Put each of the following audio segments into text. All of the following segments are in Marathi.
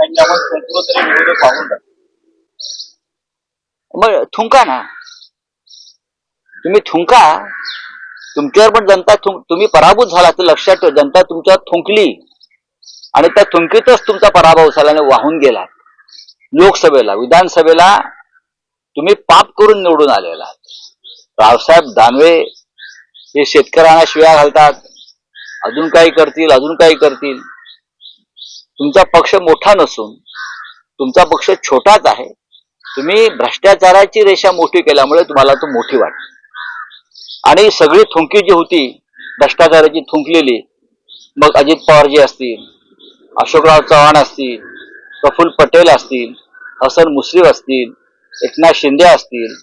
त्यांच्यामध्ये कुठेतरी विरोध पाहून जातो. मग थुंका ना, तुम्ही थुंका. तुमच्यावर पण जनता तुम्ही पराभूत झाला तर लक्षात ठेवा, जनता तुमच्यावर थुंकली आणि त्या थुंकीतच तुमचा पराभव झाला आणि वाहून गेला. लोकसभेला, विधानसभेला तुम्ही पाप करून निवडून आलेला. रावसाहेब दानवे हे शेतकऱ्यांना शिव्या घालतात, अजून काही करतील, अजून काही करतील. तुमचा पक्ष मोठा नसून तुमचा पक्ष छोटाच आहे. तुम्ही भ्रष्टाचाराची रेषा मोठी केल्यामुळे तुम्हाला तो मोठी वाटते. आणि सगळी थुंकी जी होती भ्रष्टाचाराची थुंकलेली, मग अजित पवार जी असतील, अशोकराव चव्हाण असतील, प्रफुल्ल पटेल असतील, हसन मुश्रीफ असतील, एकनाथ शिंदे असतील,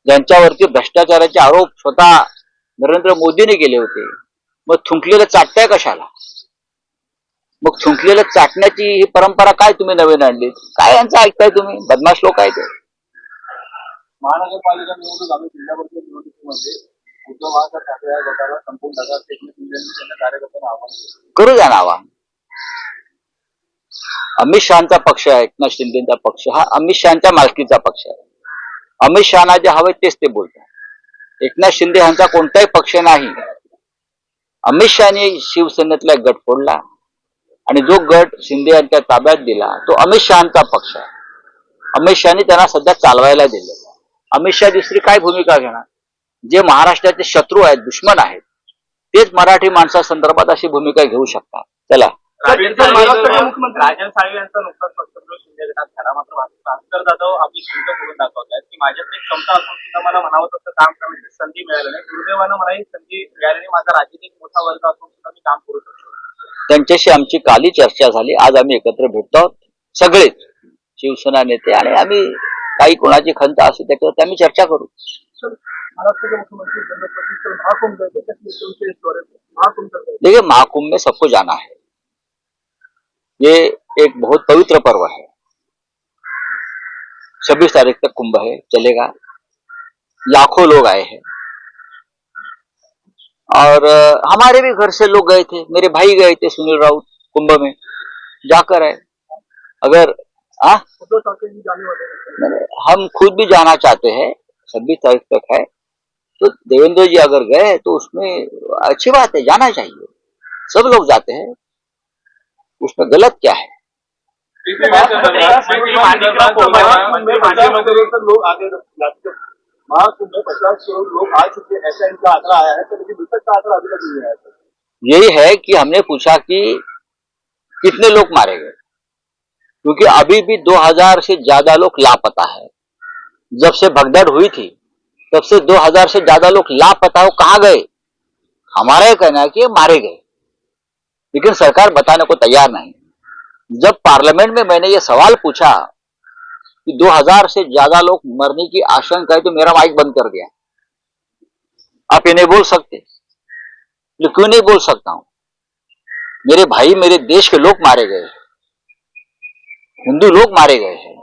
ज्यांच्यावरती भ्रष्टाचाराचे आरोप स्वतः नरेंद्र मोदींनी केले होते, मग थुंकलेलं चाटताय कशाला? मग थुंकलेलं चाटण्याची ही परंपरा काय तुम्ही नवीन आणली? काय यांचं ऐकताय तुम्ही? बदमाश लोक आहेत. महानगरपालिका निवडणूक आम्ही जिल्हा परिषद निवडणुकीमध्ये उद्धव ठाकरे गटाला संपूर्ण टाका, एकनाथ शिंदेंनी त्यांना कार्यकर्त्यांना आवाहन केलं. करू द्या ना आवाहन. अमित शहाचा पक्ष आहे, एकनाथ शिंदेचा पक्ष हा अमित शहाच्या मालकीचा पक्ष आहे. अमित शहाना जे हवे तेच ते बोलतात. एकनाथ शिंदे यांचा कोणताही पक्ष नाही. अमित शहाने शिवसेनेतला गट फोडला आणि जो गट शिंदे यांच्या ताब्यात दिला तो अमित शहाचा पक्ष आहे. अमित शहाने त्यांना सध्या चालवायला दिले. अमित शहा दुसरी काय भूमिका घेणार? जे महाराष्ट्राचे शत्रू आहेत, दुश्मन आहेत, तेच मराठी माणसासंदर्भात अशी भूमिका घेऊ शकतात. चला, राजन साळवी यांचा नुकताच पक्षप्रवेश शिंदे गटात झाला. मात्र भास्कर जाधव आपली क्षमता करून दाखवत आहेत की माझ्याकडे क्षमता असून सुद्धा मला म्हणावं तसं काम करण्याची संधी मिळाली नाही. दुर्दैवानं मला ही संधी मिळाल्याने माझा राजकीय मोठा वर्ग असून सुद्धा मी काम करू शकतो. त्यांच्याशी आमची काली चर्चा झाली. आज आम्ही एकत्र भेटतो आहोत, सगळेच शिवसेना नेते, आणि आम्ही काही कोणाची खंत असू त्याच्यावर आम्ही चर्चा करू. महाराष्ट्र के मुख्यमंत्री देखिए, महाकुंभ में सबको जाना है. ये एक बहुत पवित्र पर्व है. 26 तारीख तक कुंभ है, चलेगा. लाखों लोग आए हैं और हमारे भी घर से लोग गए थे. मेरे भाई गए थे सुनील राउत कुंभ में, जाकर है. अगर हम खुद भी जाना चाहते हैं, 26 तारीख तक है, तो देवेंद्र जी अगर गए तो उसमें अच्छी बात है, जाना चाहिए. सब लोग जाते हैं, उसमें गलत क्या है? महाकुंभ में 50 करोड़ लोग आ चुके हैं, ऐसा इनका आंकड़ा आया है, तो लेकिन दूसरा का आंकड़ा अभी तक नहीं आया है. यही है कि हमने पूछा कि कितने लोग मारे गए, क्योंकि अभी भी 2000 से ज्यादा लोग लापता है. जब से भगदड़ हुई थी तब से 2000 से ज्यादा लोग लापता हो. कहां गए? हमारा यह कहना है कि मारे गए, लेकिन सरकार बताने को तैयार नहीं. जब पार्लियामेंट में मैंने ये सवाल पूछा कि 2000 से ज्यादा लोग मरने की आशंका है, तो मेरा माइक बंद कर दिया. आप ये नहीं बोल सकते? तो क्यों नहीं बोल सकता हूं? मेरे भाई, मेरे देश के लोग मारे गए, हिंदू लोग मारे गए हैं,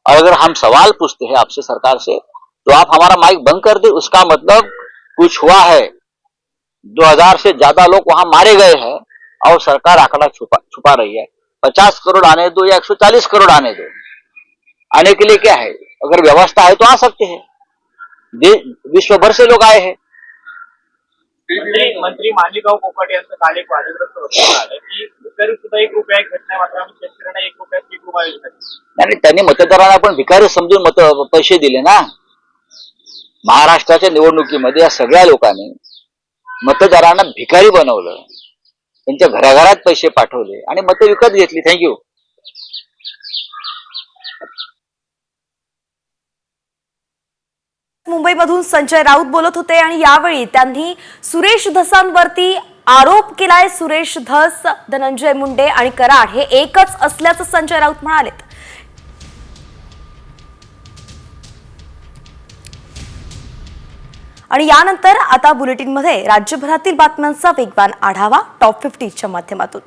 और अगर हम सवाल पूछते हैं आपसे, सरकार से, तो आप हमारा माइक बंद कर दे, उसका मतलब कुछ हुआ है. 2000 से ज्यादा लोग वहां मारे गए हैं और सरकार आंकड़ा छुपा रही है. 50 करोड़ आने दो या 140 करोड़ आने दो, आने के लिए क्या है? अगर व्यवस्था है तो आ सकते हैं. विश्व भर से लोग आए हैं. मंत्री माणिकराव कोकाटे यांचं काल एक वादग्रस्त वक्तव्य आलं की भिकारी सुद्धा 1 रुपया घेत नाही, मात्र आम्ही शेतकऱ्यांना 1 रुपयात पीक विमा योजना. आणि त्यांनी मतदारांना पण भिकारी समजून पैसे दिले ना. महाराष्ट्राच्या निवडणुकीमध्ये या सगळ्या लोकांनी मतदारांना भिकारी बनवलं, त्यांच्या घराघरात पैसे पाठवले आणि मतं विकत घेतली. थँक्यू. मुंबईमधून संजय राऊत बोलत होते आणि यावेळी त्यांनी सुरेश धसांवरती आरोप केलाय. सुरेश धस, धनंजय मुंडे आणि कराड हे एकच असल्याचं संजय राऊत म्हणाले. आणि यानंतर आता बुलेटिनमध्ये राज्यभरातील बातम्यांचा वेगवान आढावा टॉप 50च्या माध्यमातून.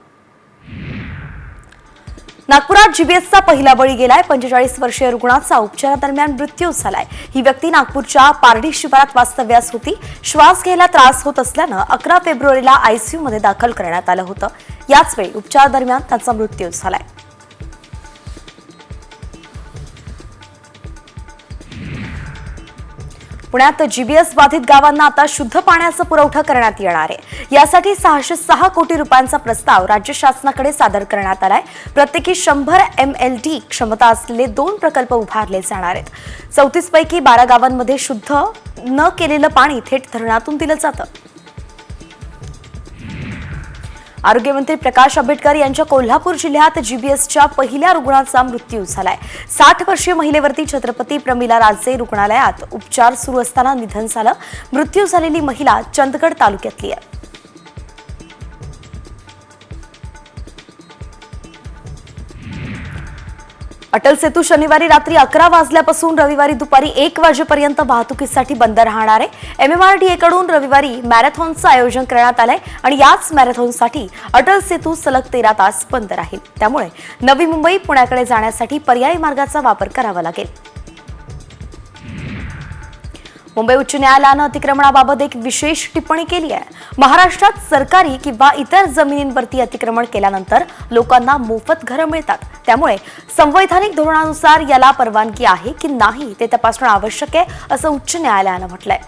नागपुरात जीबीएसचा पहिला बळी गेलाय. 45 वर्षीय रुग्णाचा उपचारादरम्यान मृत्यू झालाय. ही व्यक्ती नागपूरच्या पारडी शिवारात वास्तव्यास होती. श्वास घ्यायला त्रास होत असल्यानं 11 फेब्रुवारीला आयसीयू मध्ये दाखल करण्यात आलं होतं. याच वेळी उपचारादरम्यान त्याचा मृत्यू झालाय. पुण्यात जीबीएस बाधित गावांना आता शुद्ध पाण्याचा पुरवठा करण्यात येणार आहे. यासाठी 606 कोटी रुपयांचा प्रस्ताव राज्य शासनाकडे सादर करण्यात आलाय. प्रत्येकी 100 MLD क्षमता असलेले 2 प्रकल्प उभारले जाणार आहेत. 34 पैकी 12 गावांमध्ये शुद्ध न केलेलं पाणी थेट धरणातून दिलं जातं. आरोग्यमंत्री प्रकाश आंबेडकर यांच्या कोल्हापूर जिल्ह्यात जीबीएसच्या पहिल्या रुग्णाचा मृत्यू झालाय. 60 वर्षीय महिलेवरती छत्रपती प्रमिला राजे रुग्णालयात उपचार सुरू असताना निधन झालं. मृत्यू झालेली महिला चंदगड तालुक्यातली आहे. अटल सेतू शनिवारी रात्री 11 वाजल्यापासून रविवारी दुपारी 1 वाजेपर्यंत वाहतुकीसाठी बंद राहणार आहे. MMRDA कडून रविवारी मॅरेथॉनचं आयोजन करण्यात आलंय आणि याच मॅरेथॉनसाठी अटल सेतू सलग 13 तास बंद राहील. त्यामुळे नवी मुंबई पुण्याकडे जाण्यासाठी पर्यायी मार्गाचा वापर करावा लागेल. मुंबई उच्च न्यायालयानं अतिक्रमणाबाबत एक विशेष टिप्पणी केली आहे. महाराष्ट्रात सरकारी किंवा इतर जमिनींवरती अतिक्रमण केल्यानंतर लोकांना मोफत घरं मिळतात. त्यामुळे संवैधानिक धोरणानुसार याला परवानगी आहे की नाही ते तपासणं आवश्यक आहे, असं उच्च न्यायालयानं म्हटलंय.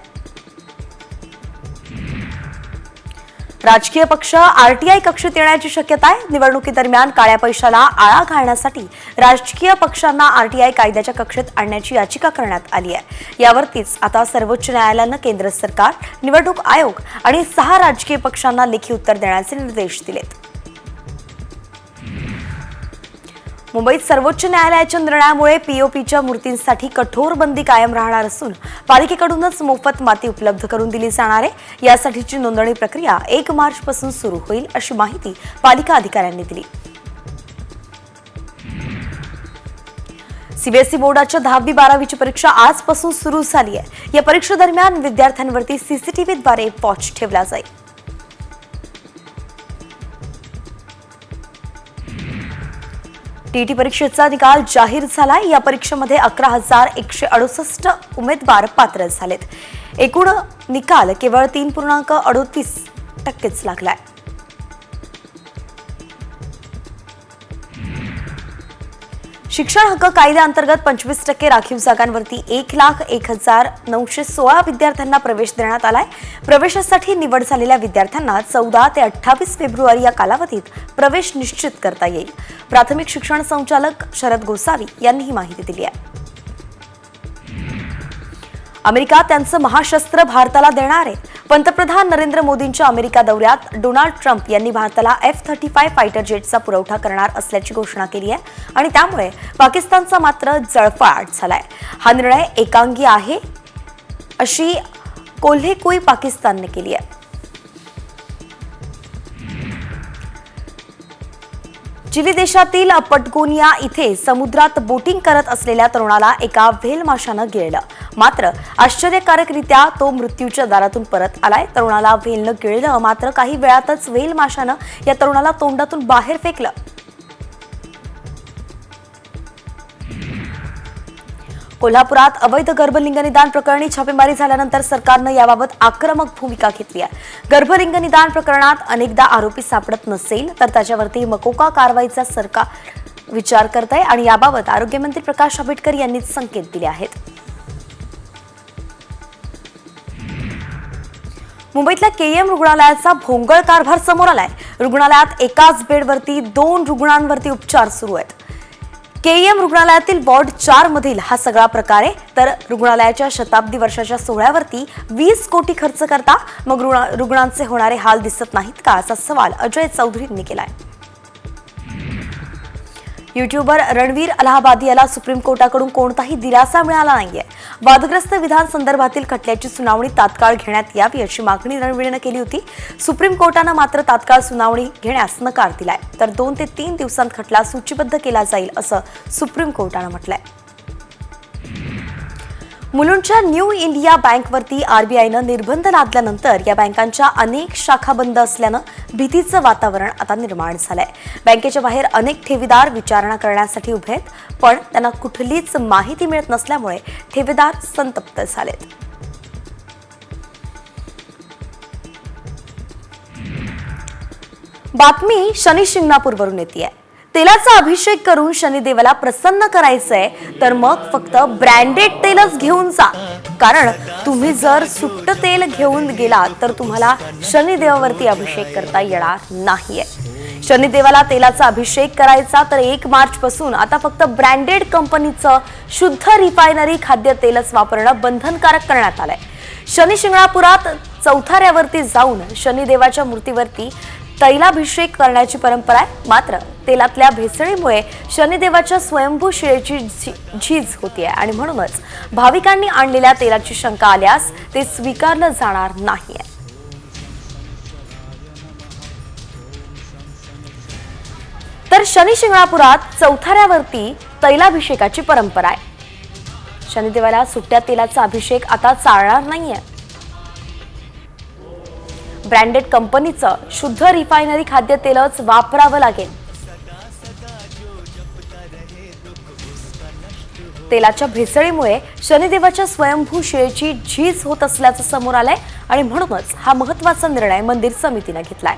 राजकीय पक्ष RTI कक्षेत येण्याची शक्यता आहे. निवडणुकीदरम्यान काळ्या पैशाला आळा घालण्यासाठी राजकीय पक्षांना RTI कायद्याच्या कक्षेत आणण्याची याचिका करण्यात आली आहे. यावरतीच आता सर्वोच्च न्यायालयानं केंद्र सरकार, निवडणूक आयोग आणि 6 राजकीय पक्षांना लेखी उत्तर देण्याचे निर्देश दिलेत. मुंबईत सर्वोच्च न्यायालयाच्या निर्णयामुळे POPच्या मूर्तींसाठी कठोर बंदी कायम राहणार असून पालिकेकडूनच मोफत माती उपलब्ध करून दिली जाणार आहे. यासाठीची नोंदणी प्रक्रिया 1 मार्चपासून सुरू होईल, अशी माहिती पालिका अधिकाऱ्यांनी दिली. CBSE बोर्डाच्या 10वी-12वीची परीक्षा आजपासून सुरू झाली आहे. या परीक्षेदरम्यान विद्यार्थ्यांवरती CCTVद्वारे वॉच ठेवला जाईल. TET परीक्षेचा निकाल जाहीर झालाय. या परीक्षेमध्ये 11,168 उमेदवार पात्र झालेत. एकूण निकाल केवळ 3.38% लागलाय. शिक्षण हक्क कायद्याअंतर्गत 25% राखीव जागांवरती 1,01,916 विद्यार्थ्यांना प्रवेश देण्यात आलाय. प्रवेशासाठी निवड झालेल्या विद्यार्थ्यांना 14 ते 28 फेब्रुवारी या कालावधीत प्रवेश निश्चित करता येईल. प्राथमिक शिक्षण संचालक शरद गोसावी यांनी ही माहिती दिली आहे. अमेरिका त्यांचं महाशस्त्र भारताला देणार आहे. पंतप्रधान नरेंद्र मोदींच्या अमेरिका दौऱ्यात डोनाल्ड ट्रम्प यांनी भारताला F-35 फायटर जेटचा पुरवठा करणार असल्याची घोषणा केली आहे आणि त्यामुळे पाकिस्तानचा मात्र जळफाट झालाय. हा निर्णय एकांगी आहे, अशी कोल्हेकुई पाकिस्तानने केली आहे. चिली देशातील पटगोनिया इथे समुद्रात बोटिंग करत असलेल्या तरुणाला एका व्हेल माशानं गिळलं. मात्र आश्चर्यकारकरित्या तो मृत्यूच्या दारातून परत आलाय. तरुणाला व्हेलनं गिळलं, मात्र काही वेळातच व्हेल माशानं या तरुणाला तोंडातून बाहेर फेकलं. कोल्हापुरात अवैध गर्भलिंगनिदान प्रकरणी छापेमारी झाल्यानंतर सरकारनं याबाबत आक्रमक भूमिका घेतली आहे. गर्भलिंगनिदान प्रकरणात अनेकदा आरोपी सापडत नसेल तर त्याच्यावरती मकोका कारवाईचा सरकार विचार करत आहे आणि याबाबत आरोग्यमंत्री प्रकाश आंबेडकर यांनी संकेत दिले आहेत. मुंबईतल्या KM रुग्णालयाचा भोंगळ कारभार समोर आलाय. रुग्णालयात एकाच बेडवरती 2 रुग्णांवरती उपचार सुरू आहेत. KM रुग्णालयातील वॉर्ड 4 मधील हा सगळा प्रकार आहे. तर रुग्णालयाच्या शताब्दी वर्षाच्या सोहळ्यावरती 20 कोटी खर्च करता मग रुग्णांचे होणारे हाल दिसत नाहीत का, असा सवाल अजय चौधरींनी केलाय. युट्यूबर रणवीर अलाहाबादी याला सुप्रीम कोर्टाकडून कोणताही दिलासा मिळाला नाहीये. वादग्रस्त विधान संदर्भातील खटल्याची सुनावणी तात्काळ घेण्यात यावी अशी मागणी रणवीरनं केली होती. सुप्रीम कोर्टानं मात्र तात्काळ सुनावणी घेण्यास नकार दिलाय. तर 2 ते 3 दिवसांत खटला सूचीबद्ध केला जाईल असं सुप्रीम कोर्टानं म्हटलंय. मुलुंडच्या न्यू इंडिया बँकवरती RBIनं निर्बंध लादल्यानंतर या बँकांच्या अनेक शाखा बंद असल्यानं भीतीचं वातावरण आता निर्माण झालंय. बँकेच्या बाहेर अनेक ठेवीदार विचारणा करण्यासाठी उभे आहेत, पण त्यांना कुठलीच माहिती मिळत नसल्यामुळे ठेवीदार संतप्त झालेत. बातमी शनी शिंगणापूरवरून येतेय. तेलाचा अभिषेक करून शनिदेवाला प्रसन्न करायचंय तर मग फक्त ब्रँडेड तेलच घेऊन जा, कारण तुम्ही जर सुट्ट तेल घेऊन गेलात तर तुम्हाला शनिदेवावरती अभिषेक करता येणार नाहीये. शनिदेवाला तेलाचा अभिषेक करायचा तर 1 मार्च पासून आता फक्त ब्रँडेड कंपनीचं शुद्ध रिफायनरी खाद्य तेलच वापरणं बंधनकारक करण्यात आलंय. शनी शिंगणापुरात चौथाऱ्यावरती जाऊन शनिदेवाच्या मूर्तीवरती तैलाभिषेक करण्याची परंपरा आहे. मात्र तेलातल्या भेसळीमुळे शनिदेवाच्या स्वयंभू शिळेची झीज होतीये आणि म्हणूनच भाविकांनी आणलेल्या तेलाची शंका आल्यास ते स्वीकारलं जाणार नाहीये. तर शनी शिंगणापुरात चौथाऱ्यावरती तैलाभिषेकाची परंपरा आहे. शनिदेवाला सुट्ट्या तेलाचा अभिषेक आता चालणार नाहीये. ब्रँडेड कंपनीचं शुद्ध रिफायनरी खाद्य तेलच वापरावं लागेल. तेलाच्या भेसळीमुळे शनिदेवाच्या स्वयंभू शिळेची झीज होत असल्याचं समोर आलंय आणि म्हणूनच हा महत्त्वाचा निर्णय मंदिर समितीने घेतलाय.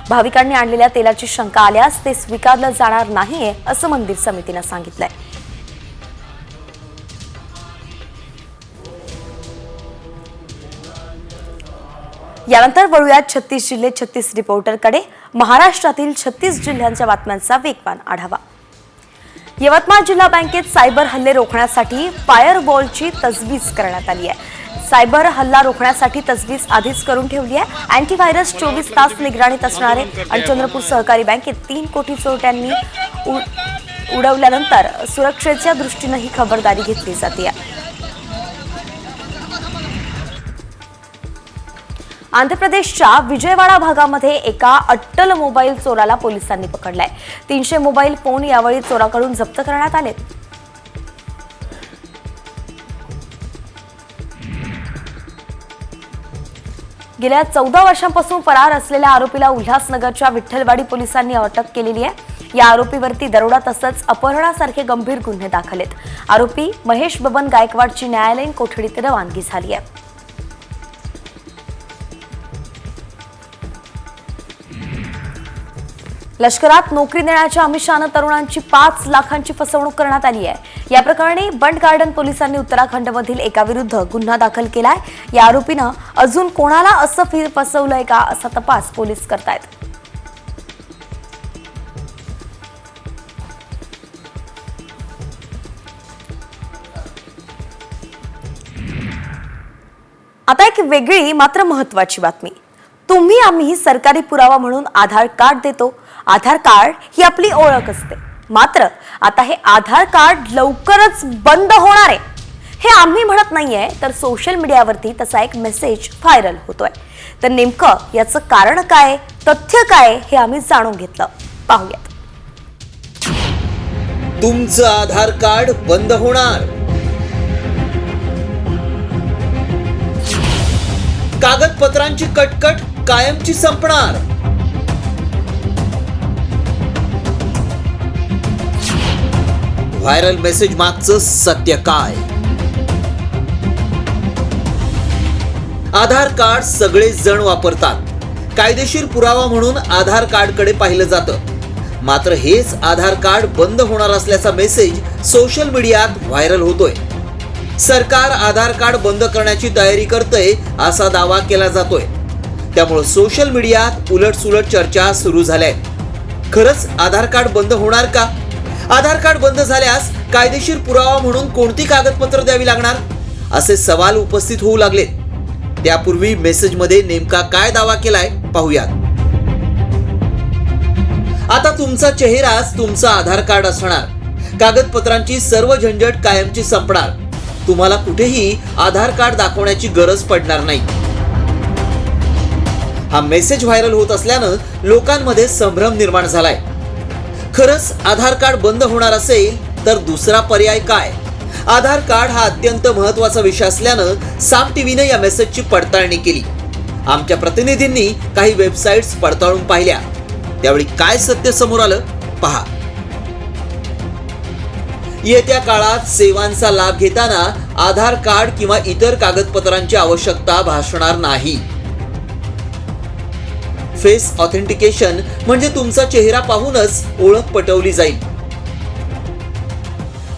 भाविकांनी आणलेल्या तेलाची शंका आल्यास ते स्वीकारलं जाणार नाहीये असं मंदिर समितीने सांगितलंय. यानंतर वळूयात 36 जिल्हे 36 रिपोर्टरकडे. महाराष्ट्रातील 36 जिल्ह्यांच्या बातम्यांचा वेगवान आढावा. यवतमाळ जिल्हा बँकेत सायबर हल्ले रोखण्यासाठी फायरवॉलची तजवीज करण्यात आली आहे. सायबर हल्ला रोखण्यासाठी तजवीज आधीच करून ठेवली आहे. अँटीव्हायरस 24 तास निगराणीत असणारे आणि चंद्रपूर सहकारी बँकेत 3 कोटी चोरट्यांनी उडवल्यानंतर सुरक्षेच्या दृष्टीने ही खबरदारी घेतली जाते. आंध्र प्रदेशच्या विजयवाडा भागामध्ये एका अट्टल मोबाईल चोराला पोलिसांनी पकडलाय. 300 मोबाईल फोन यावेळी चोराकडून जप्त करण्यात आले. गेल्या 14 वर्षांपासून फरार असलेल्या आरोपीला उल्हासनगरच्या विठ्ठलवाडी पोलिसांनी अटक केलेली आहे. या आरोपीवरती दरोडा तसंच अपहरणासारखे गंभीर गुन्हे दाखल आहेत. आरोपी महेश बबन गायकवाडची न्यायालयीन कोठडीत रवानगी झाली आहे. लष्करात नोकरी देण्याच्या आमिषानं तरुणांची 5 लाखांची फसवणूक करण्यात आली आहे. या प्रकरणी बंड गार्डन पोलिसांनी उत्तराखंडमधील एकाविरुद्ध गुन्हा दाखल केलाय. या आरोपीनं अजून कोणाला असं फसवलंय का असा तपास पोलीस करतायत. आता एक वेगळी मात्र महत्वाची बातमी. तुम्ही आम्ही सरकारी पुरावा म्हणून आधार कार्ड देतो. आधार कार्ड ही आपली ओळख असते. मात्र आता हे आधार कार्ड लवकरच बंद होणार आहे. हे आम्ही म्हणत नाहीये, तर सोशल मीडियावरती तसा एक मेसेज व्हायरल होतोय. तर नेमकं याचं कारण काय, तथ्य काय हे आम्ही जाणून घेतलं. पाहूयात. तुमचं आधार कार्ड बंद होणार. कागदपत्रांची कटकट कायमची संपणार. व्हायरल मेसेज मागचं सत्य काय? आधार कार्ड सगळेच जण वापरतात. कायदेशीर पुरावा म्हणून आधार कार्डकडे पाहिलं जातं. मात्र हेच आधार कार्ड बंद होणार असल्याचा मेसेज सोशल मीडियात व्हायरल होतोय. सरकार आधार कार्ड बंद करण्याची तयारी करतंय असा दावा केला जातोय. त्यामुळे सोशल मीडियात उलटसुलट चर्चा सुरू झाल्या आहेत. खरंच आधार कार्ड बंद होणार का? आधार कार्ड बंद झाल्यास कायदेशीर पुरावा म्हणून कोणती कागदपत्र द्यावी लागणार, असे सवाल उपस्थित होऊ लागलेत. त्यापूर्वी मेसेजमध्ये नेमका काय दावा केलाय पाहूयात. आता तुमचा चेहराच तुमचा आधार कार्ड असणार. कागदपत्रांची सर्व झंझट कायमची संपणार. तुम्हाला कुठेही आधार कार्ड दाखवण्याची गरज पडणार नाही. हा मेसेज व्हायरल होत असल्यानं लोकांमध्ये संभ्रम निर्माण झालाय. खरंच आधार कार्ड बंद होणार असेल तर दुसरा पर्याय काय? आधार कार्ड हा अत्यंत महत्त्वाचा विषय असल्यानं साम टीव्हीने या मेसेजची पडताळणी केली. आमच्या प्रतिनिधींनी काही वेबसाईट्स पडताळून पाहिल्या. त्यावेळी काय सत्य समोर आलं पहा. येत्या काळात सेवांचा लाभ घेताना आधार कार्ड किंवा इतर कागदपत्रांची आवश्यकता भासणार नाही. फेस ऑथेंटिकेशन म्हणजे तुमचा चेहरा पाहूनच ओळख पटवली जाईल.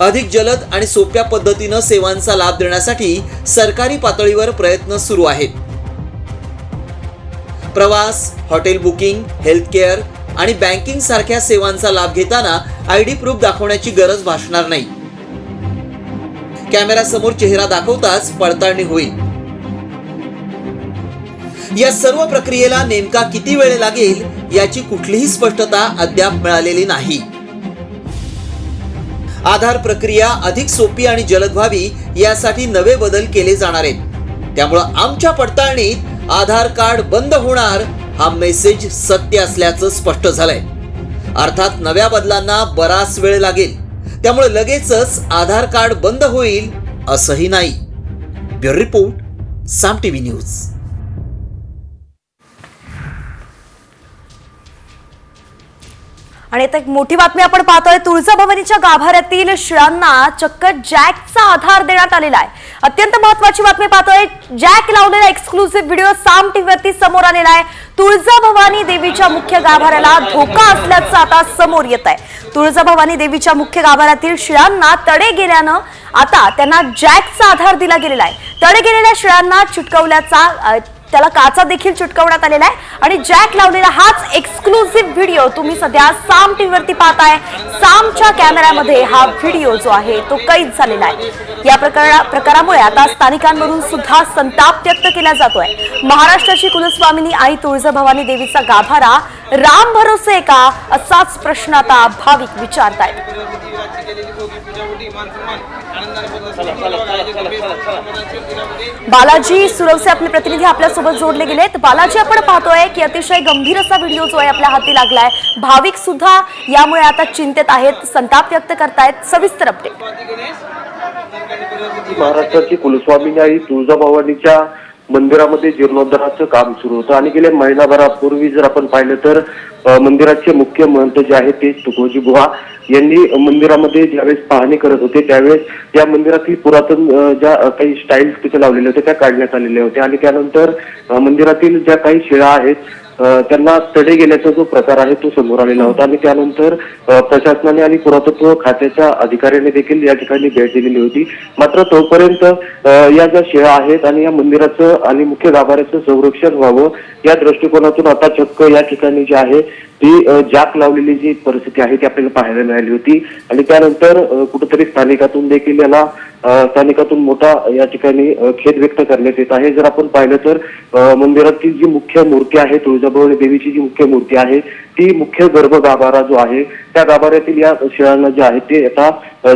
अधिक जलद आणि सोप्या पद्धतीनं सेवांचा लाभ देण्यासाठी सरकारी पातळीवर प्रयत्न सुरू आहेत. प्रवास, हॉटेल बुकिंग, हेल्थ केअर आणि बँकिंग सारख्या सेवांचा लाभ घेताना आयडी प्रूफ दाखवण्याची गरज भासणार नाही. कॅमेऱ्यासमोर चेहरा दाखवताच पडताळणी होईल. या सर्व प्रक्रियेला नेमका किती वेळ लागेल याची कुठलीही स्पष्टता अद्याप मिळालेली नाही. आधार प्रक्रिया अधिक सोपी आणि जलद व्हावी यासाठी नवे बदल केले जाणार आहेत. त्यामुळं आमच्या पडताळणीत आधार कार्ड बंद होणार हा मेसेज सत्य असल्याचं स्पष्ट झालंय. अर्थात नव्या बदलांना बराच वेळ लागेल. त्यामुळे लगेचच आधार कार्ड बंद होईल असंही नाही. ब्युरो रिपोर्ट, साम टीव्ही न्यूज. आणि आता एक मोठी बातमी आपण पाहतोय. तुळजाभवानीच्या गाभाऱ्यातील शिळांना चक्क जॅकचा आधार देण्यात आलेला आहे. अत्यंत महत्त्वाची बातमी पाहतोय. जॅक लावलेला एक्सक्लुसिव्ह व्हिडिओ साम टीव्हीवरती समोर आलेला आहे. तुळजाभवानी देवीच्या मुख्य गाभाऱ्याला धोका असल्याचं आता समोर येत आहे. तुळजाभवानी देवीच्या मुख्य गाभाऱ्यातील शिळांना तडे गेल्यानं आता त्यांना जॅकचा आधार दिला गेलेला आहे. तडे गेलेल्या शिळांना चिटकवल्याचा त्याला काचा देखील चिटकवण्यात आलेला आहे आणि जॅक लावलेला हाच एक्सक्लुसिव्ह व्हिडिओ तुम्ही सध्या साम टीव्हीवरती पाहताय. सामच्या कॅमेऱ्यामध्ये हा व्हिडिओ जो आहे तो कैद झालेला आहे. या प्रकारामुळे आता स्थानिकांमधून सुद्धा संताप व्यक्त केला जातोय. महाराष्ट्राची कुलस्वामिनी आई तुळजाभवानी देवीचा गाभारा राम भरोसे का असाच प्रश्न आता भाविक विचारतायत. बालाजी सुरवसे आपले प्रतिनिधी आपल्यासोबत जोडले गेलेत. बालाजी, आपण पाहतोय की अतिशय गंभीर असा व्हिडिओ जो आहे आपल्या हाती लागलाय. भाविक सुद्धा यामुळे आता चिंतेत आहेत, संताप व्यक्त करतायत. सविस्तर अपडेट. महाराष्ट्राची कुलस्वामिनी आई तुळजाभवानीच्या मंदिरामध्ये जीर्णोद्धाराचं काम सुरू होतं आणि गेल्या महिनाभरापूर्वी जर आपण पाहिलं तर मंदिराचे मुख्य महंत जे आहेत ते तुकोजी बुवा यांनी मंदिरामध्ये ज्यावेळेस पाहणी करत होते त्यावेळेस या मंदिरातील पुरातन ज्या काही स्टाईल्स तिथे लावलेल्या होत्या त्या काढण्यात आलेल्या होत्या आणि त्यानंतर मंदिरातील ज्या काही शिळा आहेत त्यांना तडे गेल्याचा जो प्रकार आहे तो समोर आलेला होता आणि त्यानंतर प्रशासनाने आणि पुरातत्व खात्याच्या अधिकाऱ्यांनी देखील या ठिकाणी भेट दिलेली होती. मात्र तोपर्यंत या ज्या शिळा आहेत आणि या मंदिराचं आणि मुख्य गाभाऱ्याचं संरक्षण व्हावं या दृष्टिकोनातून आता चक्क या ठिकाणी जे आहे ती जॅक लावलेली जी परिस्थिती आहे ती आपल्याला पाहायला मिळाली होती आणि त्यानंतर कुठेतरी स्थानिकातून मोठा या ठिकाणी खेद व्यक्त करण्यात येत आहे. जर आपण पाहिलं तर मंदिरातील जी मुख्य मूर्ती आहे तुळजाभवानी देवीची जी मुख्य मूर्ती आहे ती मुख्य गर्भ गाभारा जो आहे त्या गाभाऱ्यातील या शिळांना जे आहे ते आता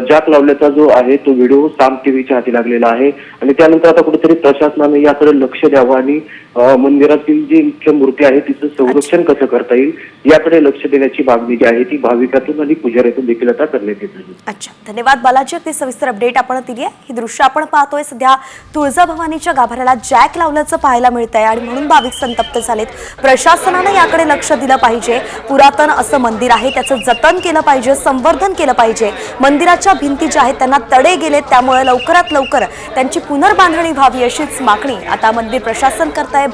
जॅक लावल्याचा जो आहे तो व्हिडिओ साम टीव्हीच्या हाती लागलेला आहे आणि त्यानंतर आता कुठेतरी प्रशासनाने याकडे लक्ष द्यावं आणि मंदिरातील जी मुख्य मूर्ती आहे तिचं संरक्षण कसं करता येईल याकडे लक्ष देण्याची मागणी जी आहे ती भाविकातून आणि पुजाऱ्यातून देखील आता करण्यात येत आहे. अच्छा, धन्यवाद बालाजी. अगदी सविस्तर अपडेट आपण दिली आहे. ही दृश्य आपण पाहतोय. सध्या तुळजाभवानीच्या गाभाऱ्याला जॅक लावल्याचं पाहायला मिळत आहे आणि म्हणून भाविक संतप्त झालेत. प्रशासनाने याकडे लक्ष दिलं पाहिजे. पुरातन असं मंदिर आहे, त्याचं जतन केलं पाहिजे, संवर्धन केलं पाहिजे. मंदिराच्या भिंती ज्या आहेत त्यांना तडे गेलेत, त्यामुळे लवकरात लवकर त्यांची पुनर्बांधणी व्हावी अशीच मागणी आता मंदिर प्रशासन करत आहे.